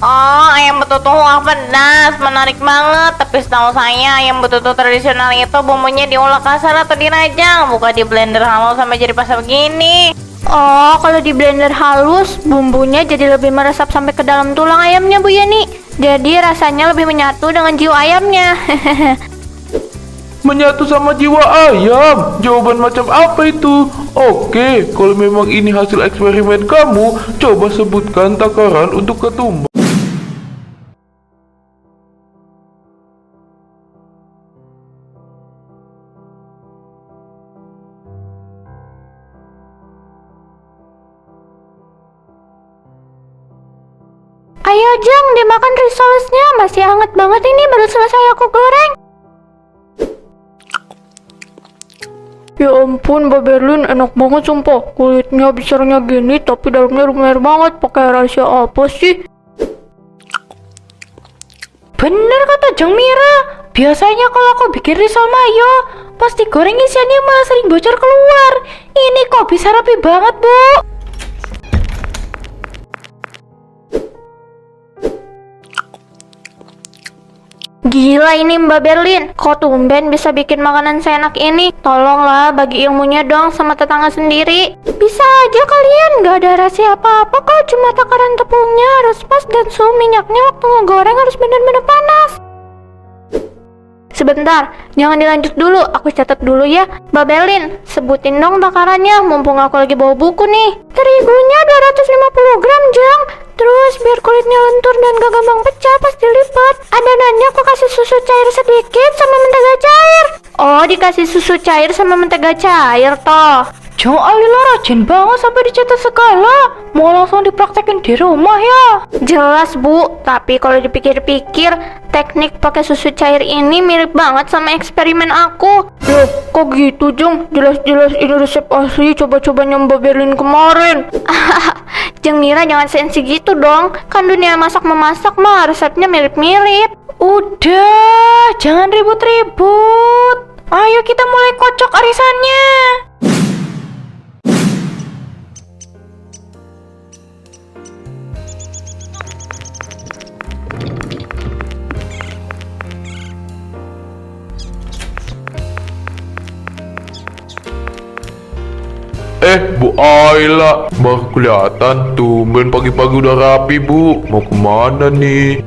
Oh, ayam betutu wah pedas, menarik banget. Tapi setahu saya ayam betutu tradisional itu bumbunya diulek kasar atau dirajang, bukan di blender halus sampai jadi pasta begini. Oh, kalau di blender halus, bumbunya jadi lebih meresap sampai ke dalam tulang ayamnya, Bu Yani. Jadi rasanya lebih menyatu dengan jiwa ayamnya. Menyatu sama jiwa ayam? Jawaban macam apa itu? Oke, kalau memang ini hasil eksperimen kamu, coba sebutkan takaran untuk ketumbar. Ayo Jang, dimakan risolesnya. Masih hangat banget ini, baru selesai aku goreng. Ya ampun, Mbak Berlin, enak banget sumpah. Kulitnya besarnya gini, tapi dalamnya lumer banget. Pakai rahasia apa sih? Bener kata Jeng Mira. Biasanya kalau aku bikin risol mayo, pasti goreng isiannya malah sering bocor keluar. Ini kok bisa rapi banget, Bu. Gila ini Mbak Berlin, kok tumben bisa bikin makanan seenak ini? Tolonglah bagi ilmunya dong sama tetangga sendiri. Bisa aja kalian, gak ada rahasia apa-apa kok. Cuma takaran tepungnya harus pas dan suhu minyaknya waktu ngegoreng harus benar-benar panas. Sebentar, jangan dilanjut dulu, aku catat dulu ya. Mbak Berlin, sebutin dong takarannya, mumpung aku lagi bawa buku nih. Terigunya 250 gram, Jang. Terus biar kulitnya lentur dan gak gampang pecah pas dilipat, adonannya aku kasih susu cair sedikit sama mentega cair. Oh, dikasih susu cair sama mentega cair toh. Jeng Alila rajin banget sampai dicatat segala. Mau langsung dipraktekin di rumah ya? Jelas Bu, tapi kalau dipikir-pikir, teknik pakai susu cair ini mirip banget sama eksperimen aku. Loh, kok gitu Jeng? Jelas-jelas ini resep asli coba-cobanya Mbak Berlin kemarin. Jeng Mira jangan sensi gitu dong. Kan dunia masak-memasak mah resepnya mirip-mirip. Udah, jangan ribut-ribut. Ayo kita mulai kocok arisannya. Bu Ayla, baru kelihatan tumben pagi-pagi udah rapi, Bu. Mau kemana nih?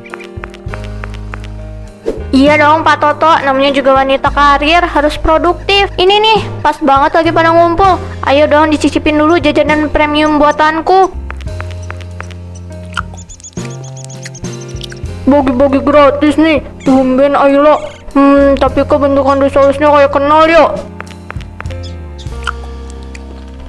Iya dong Pak Toto, namanya juga wanita karir, harus produktif. Ini nih, pas banget lagi pada ngumpul. Ayo dong dicicipin dulu jajanan premium buatanku. Bagi-bagi gratis nih, tumben Ayla. Tapi kok bentukan risolesnya kayak kenal ya?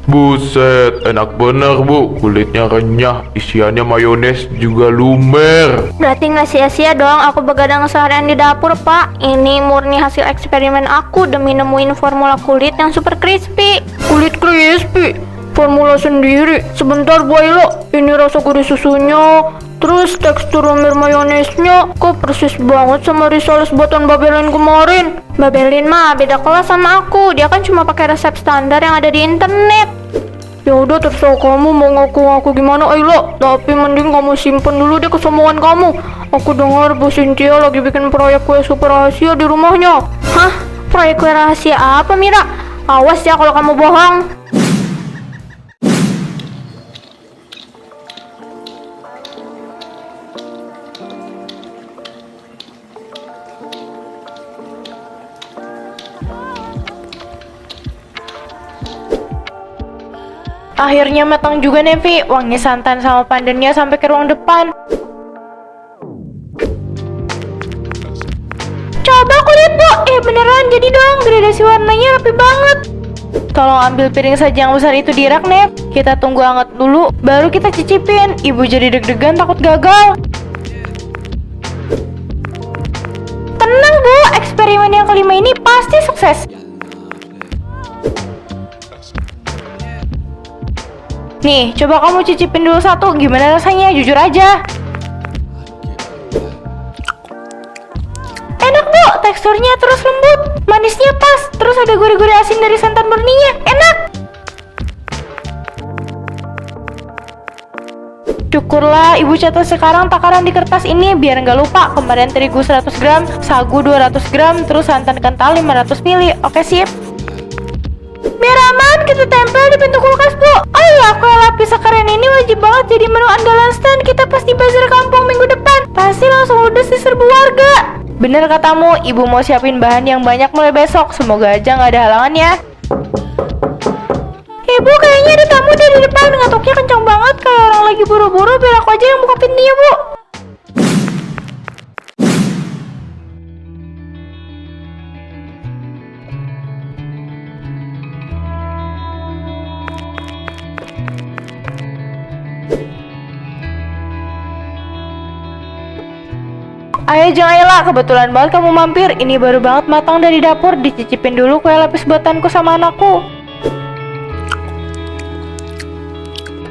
Buset, enak bener Bu. Kulitnya renyah, isiannya mayones juga lumer. Berarti nggak sia-sia dong aku begadang seharian di dapur Pak. Ini murni hasil eksperimen aku demi nemuin formula kulit yang super crispy. Kulit crispy, formula sendiri. Sebentar Bu Ayla, ini rasa gurih susunya, terus tekstur lumer mayonesnya kok persis banget sama risoles buatan Mbak Berlin kemarin. Mbak Berlin mah beda kelas sama aku. Dia kan cuma pakai resep standar yang ada di internet. Ya udah terserah kamu mau ngaku-ngaku gimana Ayla, tapi mending kamu simpen dulu deh kesombongan kamu. Aku dengar Bu Cynthia lagi bikin proyek kue super rahasia di rumahnya. Hah? Proyek kue rahasia apa Mira? Awas ya kalau kamu bohong. Akhirnya matang juga nih, Vi. Wangi santan sama pandannya sampai ke ruang depan. Coba aku lihat Bu. Beneran jadi dong. Gradasi warnanya rapi banget. Tolong ambil piring saja yang besar itu di rak, Nep. Kita tunggu hangat dulu, baru kita cicipin. Ibu jadi deg-degan takut gagal. Tenang Bu, eksperimen yang kelima ini pasti sukses. Nih, coba kamu cicipin dulu satu. Gimana rasanya? Jujur aja. Enak Bu, teksturnya terus lembut, manisnya pas, terus ada gurih-gurih asin dari santan murninya. Enak. Syukurlah ibu catat sekarang takaran di kertas ini biar nggak lupa. Kemarin terigu 100 gram, sagu 200 gram, terus santan kental 500 ml. Oke sip. Biar aman kita tempel di pintu kulkas bu. Oh iya, kue lapis sekeren ini wajib banget jadi menu andalan stand kita pas di bazar kampung minggu depan. Pasti langsung ludes di serbu warga. Bener katamu, ibu mau siapin bahan yang banyak mulai besok. Semoga aja nggak ada halangan ya. Ibu kayaknya ada tamu dari depan, ngetoknya kencang banget kayak orang lagi buru-buru. Biar aku aja yang buka pintunya bu. Ayo Jeng Ayla, kebetulan banget kamu mampir. Ini baru banget matang dari dapur. Dicicipin dulu kue lapis buatanku sama anakku.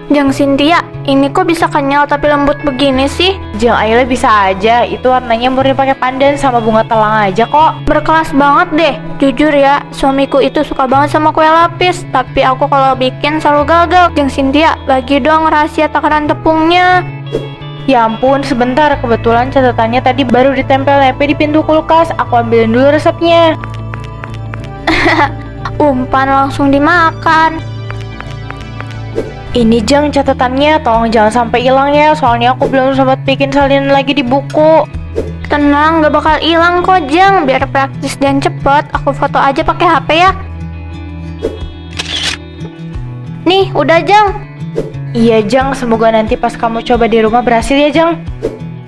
Jeng Cynthia, ini kok bisa kenyal tapi lembut begini sih? Jeng Ayla bisa aja, itu warnanya murni pakai pandan sama bunga telang aja kok. Berkelas banget deh. Jujur ya, suamiku itu suka banget sama kue lapis, tapi aku kalau bikin selalu gagal. Jeng Cynthia, bagi dong rahasia takaran tepungnya. Ya ampun, sebentar. Kebetulan catatannya tadi baru ditempel nepe di pintu kulkas. Aku ambilin dulu resepnya. Umpan langsung dimakan. Ini Jeng catatannya, tolong jangan sampai hilang ya. Soalnya aku belum sempat bikin salinan lagi di buku. Tenang, gak bakal hilang kok Jeng. Biar praktis dan cepet, aku foto aja pakai HP ya. Nih, udah Jeng. Iya Jeng, semoga nanti pas kamu coba di rumah berhasil ya Jeng.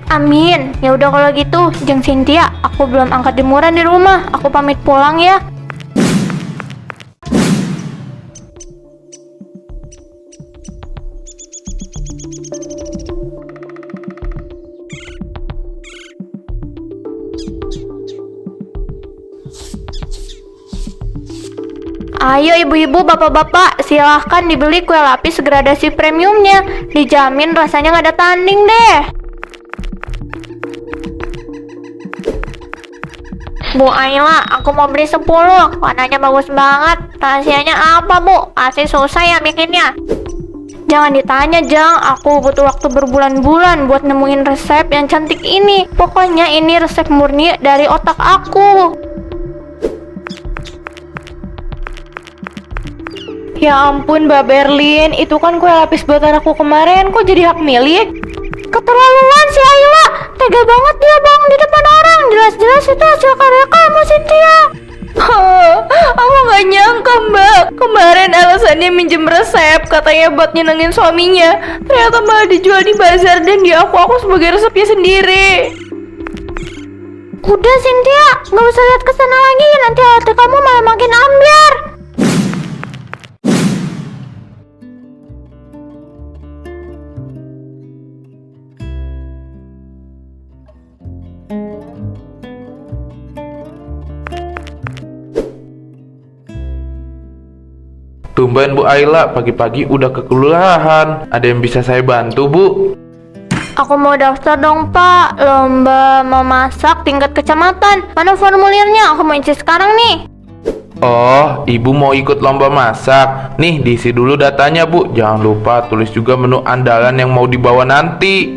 Amin. Ya udah kalau gitu, Jeng Cynthia, aku belum angkat jemuran di rumah. Aku pamit pulang ya. Ayo ibu-ibu, bapak-bapak, silahkan dibeli kue lapis gradasi premiumnya. Dijamin rasanya nggak ada tanding deh. Bu Ayla, aku mau beli 10. Warnanya bagus banget. Rahasianya apa bu? Pasti susah ya bikinnya. Jangan ditanya Jang, aku butuh waktu berbulan-bulan buat nemuin resep yang cantik ini. Pokoknya ini resep murni dari otak aku. Ya ampun Mbak Berlin, itu kan kue lapis buatan aku kemarin. Kok jadi hak milik? Keterlaluan si Ayla, tega banget dia bang di depan orang. Jelas-jelas itu hasil karya kamu Cynthia. Aku gak nyangka Mbak. Kemarin alasannya minjem resep, katanya buat nyenengin suaminya. Ternyata malah dijual di bazar dan di aku sebagai resepnya sendiri. Udah Cynthia, nggak usah lihat kesana lagi. Nanti hati kamu malah makin ambiar. Tumben Bu Ayla, pagi-pagi udah kekelurahan. Ada yang bisa saya bantu Bu? Aku mau daftar dong pak, lomba memasak tingkat kecamatan. Mana formulirnya? Aku mau isi sekarang nih. Oh, Ibu mau ikut lomba masak. Nih, diisi dulu datanya Bu. Jangan lupa tulis juga menu andalan yang mau dibawa nanti.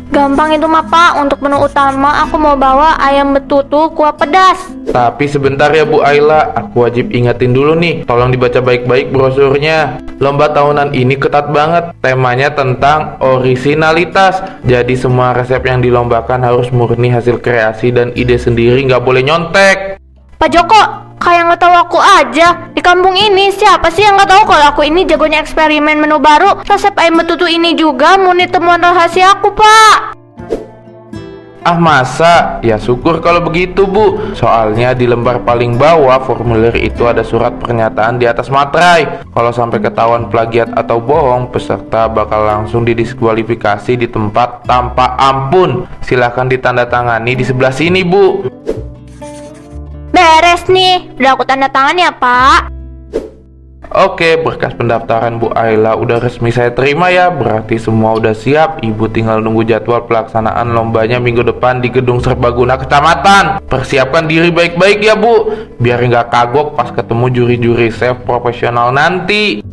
Gampang itu mah pak, untuk menu utama aku mau bawa ayam betutu kuah pedas. Tapi sebentar ya Bu Ayla, aku wajib ingetin dulu nih. Tolong dibaca baik-baik brosurnya. Lomba tahunan ini ketat banget. Temanya tentang orisinalitas. Jadi semua resep yang dilombakan harus murni hasil kreasi dan ide sendiri, nggak boleh nyontek. Pak Joko, kayak nggak tahu aku aja. Di kampung ini siapa sih yang nggak tahu kalau aku ini jagonya eksperimen menu baru. Resep ayam betutu ini juga murni temuan rahasia aku pak. Ah masa? Ya syukur kalau begitu Bu. Soalnya di lembar paling bawah formulir itu ada surat pernyataan di atas materai. Kalau sampai ketahuan plagiat atau bohong, peserta bakal langsung didiskualifikasi di tempat tanpa ampun. Silahkan ditandatangani di sebelah sini Bu. Beres nih, udah aku tanda tangan ya pak. Oke, berkas pendaftaran Bu Ayla udah resmi saya terima ya. Berarti semua udah siap. Ibu tinggal nunggu jadwal pelaksanaan lombanya minggu depan di Gedung Serbaguna Kecamatan. Persiapkan diri baik-baik ya Bu, biar nggak kagok pas ketemu juri-juri chef profesional nanti.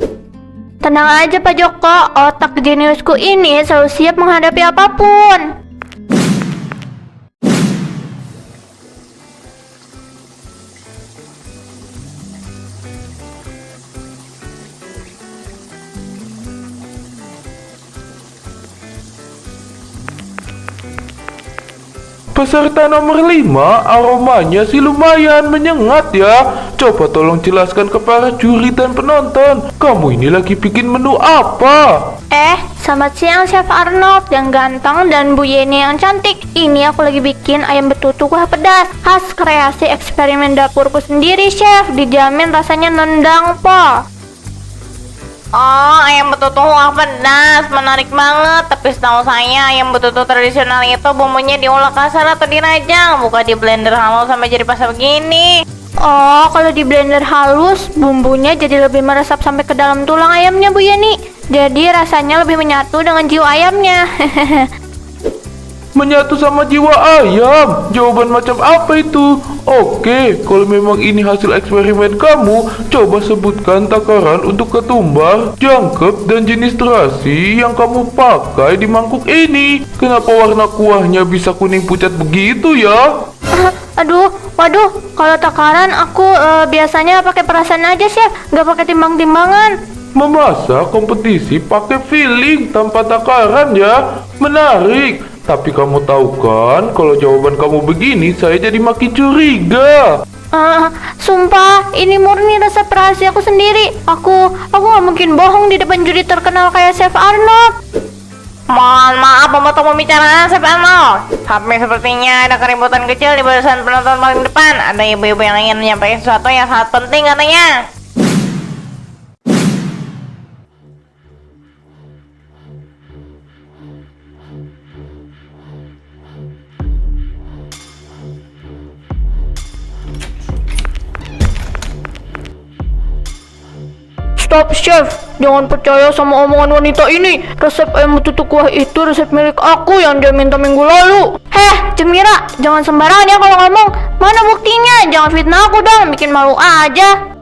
Tenang aja Pak Joko, otak jeniusku ini selalu siap menghadapi apapun. Peserta nomor 5, aromanya sih lumayan menyengat ya. Coba tolong jelaskan ke para juri dan penonton, kamu ini lagi bikin menu apa? Selamat siang Chef Arnold yang ganteng dan Bu Yeni yang cantik. Ini aku lagi bikin ayam betutu kuah pedas, khas kreasi eksperimen dapurku sendiri, Chef. Dijamin rasanya nendang, po. Oh, ayam betutu kuah pedas, menarik banget. Tapi setahu saya ayam betutu tradisional itu bumbunya diulek kasar atau dirajang, bukan di blender halus sampai jadi pasta begini. Oh, kalau di blender halus, bumbunya jadi lebih meresap sampai ke dalam tulang ayamnya, Bu Yeni. Jadi rasanya lebih menyatu dengan jiwa ayamnya. Menyatu sama jiwa ayam? Jawaban macam apa itu? Oke, kalau memang ini hasil eksperimen kamu, coba sebutkan takaran untuk ketumbar, jangkep, dan jenis terasi yang kamu pakai di mangkuk ini. Kenapa warna kuahnya bisa kuning pucat begitu ya? Waduh, kalau takaran aku biasanya pakai perasaan aja, Chef. Nggak pakai timbang-timbangan. Memasak kompetisi pakai feeling tanpa takaran ya? Menarik. Tapi kamu tahu kan, kalau jawaban kamu begini, saya jadi makin curiga. Sumpah, ini murni resep rahasia aku sendiri. Aku nggak mungkin bohong di depan juri terkenal kayak Chef Arnold. Mohon maaf memotong pembicaraan Chef Arnold. Tapi sepertinya ada keributan kecil di barisan penonton paling depan. Ada ibu-ibu yang ingin menyampaikan sesuatu yang sangat penting katanya. Stop, Chef. Jangan percaya sama omongan wanita ini. Resep ayam betutu kuah itu resep milik aku yang dia minta minggu lalu. Cemira, jangan sembarangan ya kalau ngomong. Mana buktinya? Jangan fitnah aku dong, bikin malu aja.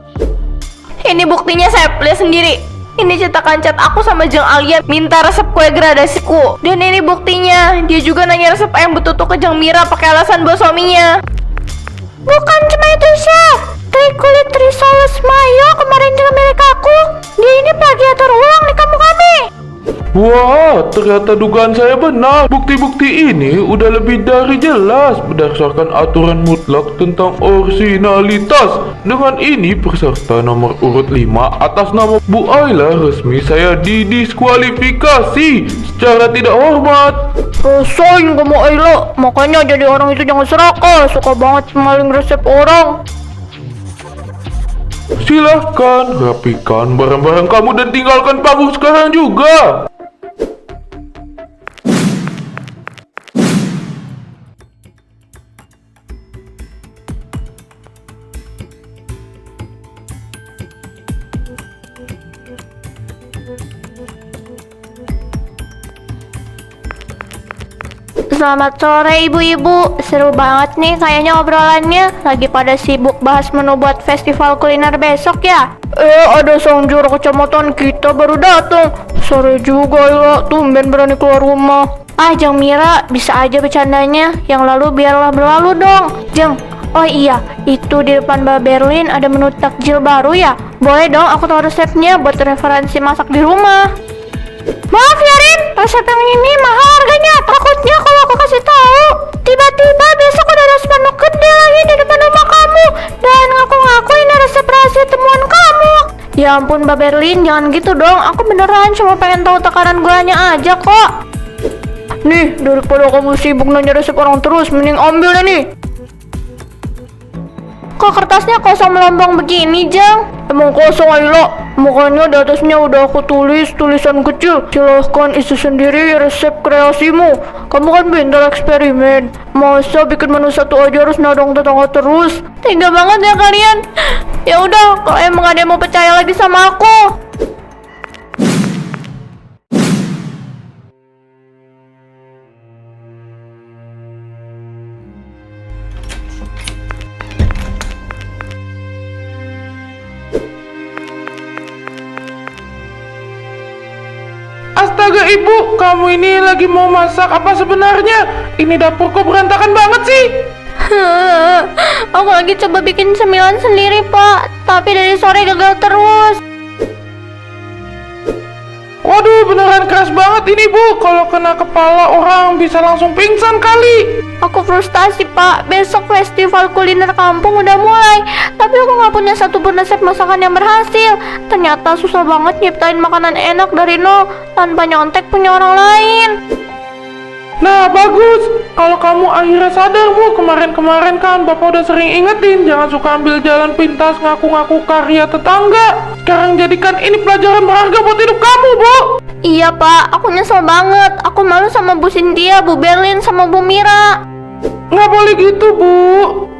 Ini buktinya, Chef. Lihat sendiri. Ini cetakan cat aku sama Jeng Alia minta resep kue gradasiku. Dan ini buktinya. Dia juga nanya resep ayam betutu ke Jeng Mira pakai alasan buat suaminya. Bukan cuma itu, Chef. Trikulit Trisolus Mayo kemarin juga milik aku. Dia ini plagiator ulang di kampung kami. Wah, ternyata dugaan saya benar. Bukti-bukti ini udah lebih dari jelas berdasarkan aturan mutlak tentang orisinalitas. Dengan ini, peserta nomor urut 5 atas nama Bu Ayla resmi saya didiskualifikasi secara tidak hormat. Rasain kamu Ayla. Makanya jadi orang itu jangan serakah. Suka banget maling resep orang. Silahkan rapikan barang-barang kamu dan tinggalkan panggung sekarang juga. Selamat sore ibu-ibu. Seru banget nih kayaknya obrolannya. Lagi pada sibuk bahas menu buat festival kuliner besok ya. Ada sang juru kecamatan kita baru datang. Sore juga ya, tumben berani keluar rumah. Jeng Mira, bisa aja bercandanya. Yang lalu biarlah berlalu dong. Jeng, oh iya, itu di depan Mbak Berlin ada menu takjil baru ya. Boleh dong aku tahu resepnya buat referensi masak di rumah. Maaf ya Rin, resep yang ini mahal harganya. Takutnya kalau aku kasih tahu, tiba-tiba besok udah ada spanduk gede lagi di depan rumah kamu dan ngaku-ngaku ini resep rahasia temuan kamu. Ya ampun Mbak Berlin, jangan gitu dong. Aku beneran cuma pengen tahu takaran gulanya aja kok. Nih, daripada kamu sibuk nanya resep orang terus, mending ambil nih. Kok kertasnya kosong melompong begini, Jeng? Emang kosong Ayla, makanya di atasnya udah aku tulis tulisan kecil. Silahkan isi sendiri resep kreasimu. Kamu kan pintar eksperimen. Masa bikin menu satu aja harus nadong tetangga terus? Tega banget ya kalian. Ya udah, kalau emang ada yang mau percaya lagi sama aku. Astaga ibu, kamu ini lagi mau masak apa sebenarnya? Ini dapur kok berantakan banget sih? Aku lagi coba bikin cemilan sendiri, Pak. Tapi dari sore gagal terus. Waduh, beneran keras banget ini bu. Kalau kena kepala orang bisa langsung pingsan kali. Aku frustasi, Pak. Besok festival kuliner kampung udah mulai. Tapi aku nggak punya satupun resep masakan yang berhasil. Ternyata susah banget nyiptain makanan enak dari nol tanpa nyontek punya orang lain. Nah bagus, kalau kamu akhirnya sadar bu, kemarin-kemarin kan bapak udah sering ingetin jangan suka ambil jalan pintas ngaku-ngaku karya tetangga. Sekarang jadikan ini pelajaran berharga buat hidup kamu bu. Iya, Pak. Aku nyesel banget. Aku malu sama Bu Cynthia, Bu Berlin, sama Bu Mira. Nggak boleh gitu bu,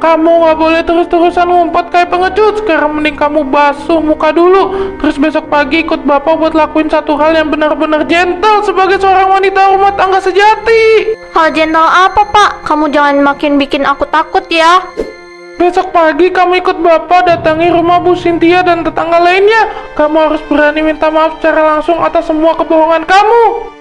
kamu nggak boleh terus-terusan ngumpet kayak pengecut. Sekarang mending kamu basuh muka dulu, terus besok pagi ikut bapak buat lakuin satu hal yang benar-benar gentle sebagai seorang wanita rumah tangga sejati. Hal jenderal apa, Pak? Kamu jangan makin bikin aku takut ya. Besok pagi kamu ikut bapak datangi rumah Bu Cynthia dan tetangga lainnya. Kamu harus berani minta maaf secara langsung atas semua kebohongan kamu.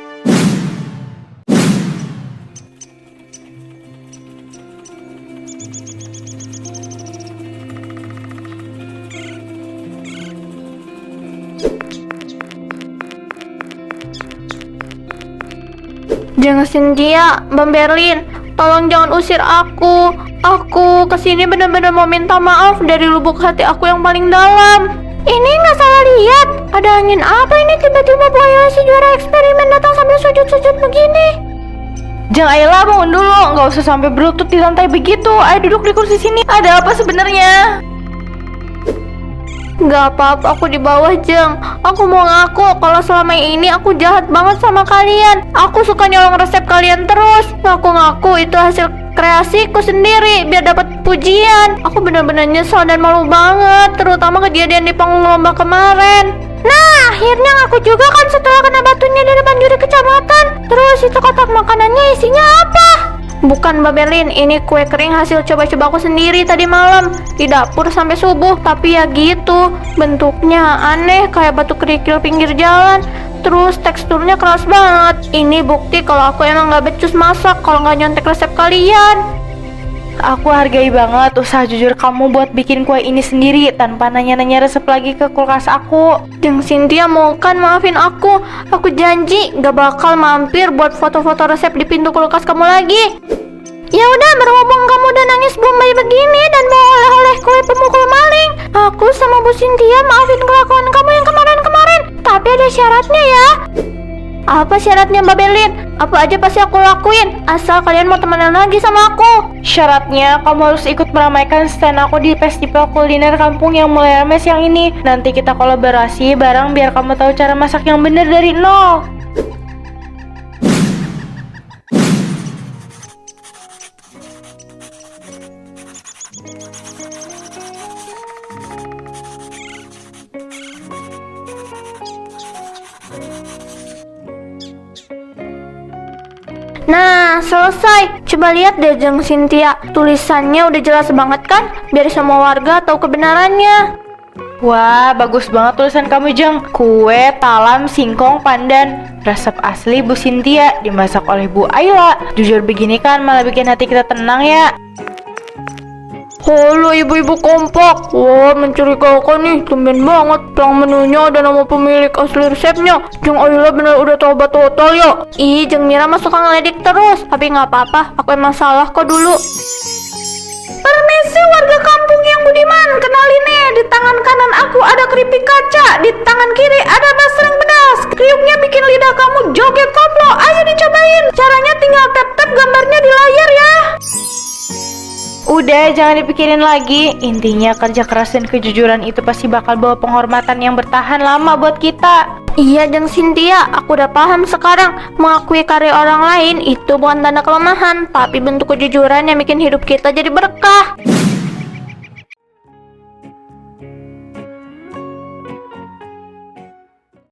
Jangan Cynthia, Bang Berlin, tolong jangan usir aku. Aku kesini benar-benar mau minta maaf dari lubuk hati aku yang paling dalam. Ini nggak salah lihat. Ada angin apa ini tiba-tiba Bu Ayla si juara eksperimen datang sambil sujud-sujud begini? Jeng Ayla, bangun dulu, nggak usah sampai berlutut di lantai begitu. Ayo duduk di kursi sini. Ada apa sebenarnya? Gak apa-apa, aku di bawah, Jeng. Aku mau ngaku kalau selama ini aku jahat banget sama kalian. Aku suka nyolong resep kalian terus. Ngaku-ngaku itu hasil kreasiku sendiri biar dapat pujian. Aku benar-benar nyesel dan malu banget, terutama kejadian di panggung lomba kemarin. Nah, akhirnya ngaku juga kan setelah kena batunya di depan juri kecamatan. Terus itu kotak makanannya isinya apa? Bukan Mbak Berlin, ini kue kering hasil coba-coba aku sendiri tadi malam di dapur sampai subuh. Tapi ya gitu, bentuknya aneh kayak batu kerikil pinggir jalan. Terus teksturnya keras banget. Ini bukti kalau aku emang gak becus masak kalau gak nyontek resep kalian. Aku hargai banget usaha jujur kamu buat bikin kue ini sendiri tanpa nanya-nanya resep lagi ke kulkas aku. Jeng Cynthia mau kan maafin aku. Aku janji gak bakal mampir buat foto-foto resep di pintu kulkas kamu lagi. Ya udah, berhubung kamu udah nangis belum bayi begini dan mau oleh-oleh kue pemukul maling, aku sama Bu Cynthia maafin kelakuan kamu yang kemarin-kemarin. Tapi ada syaratnya ya. Apa syaratnya Mbak Berlin? Apa aja pasti aku lakuin, asal kalian mau temenan lagi sama aku. Syaratnya kamu harus ikut meramaikan stand aku di festival kuliner kampung yang mulai ramai siang ini. Nanti kita kolaborasi bareng biar kamu tahu cara masak yang bener dari nol. Nah, selesai. Coba lihat deh Jeng Cynthia. Tulisannya udah jelas banget kan? Biar semua warga tahu kebenarannya. Wah, bagus banget tulisan kamu, Jeng. Kue, talam, singkong, pandan. Resep asli Bu Cynthia, dimasak oleh Bu Ayla. Jujur begini kan malah bikin hati kita tenang ya. Halo ibu-ibu kompak. Wah, mencurigakan nih, tumben banget. Pelang menunya ada nama pemilik asli resepnya. Jeng Ayla bener udah tobat total ya. Ih, Jeng Mira mah suka ngeledik terus. Tapi nggak apa-apa, aku emang salah kok dulu. Permisi warga kampung yang budiman, kenalin nih, di tangan kanan aku ada keripik kaca, di tangan kiri ada basreng pedas. Kriuknya bikin lidah kamu joget koplo. Ayo dicobain. Caranya tinggal tap-tap gambarnya di layar ya. Udah, jangan dipikirin lagi. Intinya kerja keras dan kejujuran itu pasti bakal bawa penghormatan yang bertahan lama buat kita. Iya Jeng Cynthia, aku udah paham sekarang. Mengakui karya orang lain itu bukan tanda kelemahan, tapi bentuk kejujuran yang bikin hidup kita jadi berkah.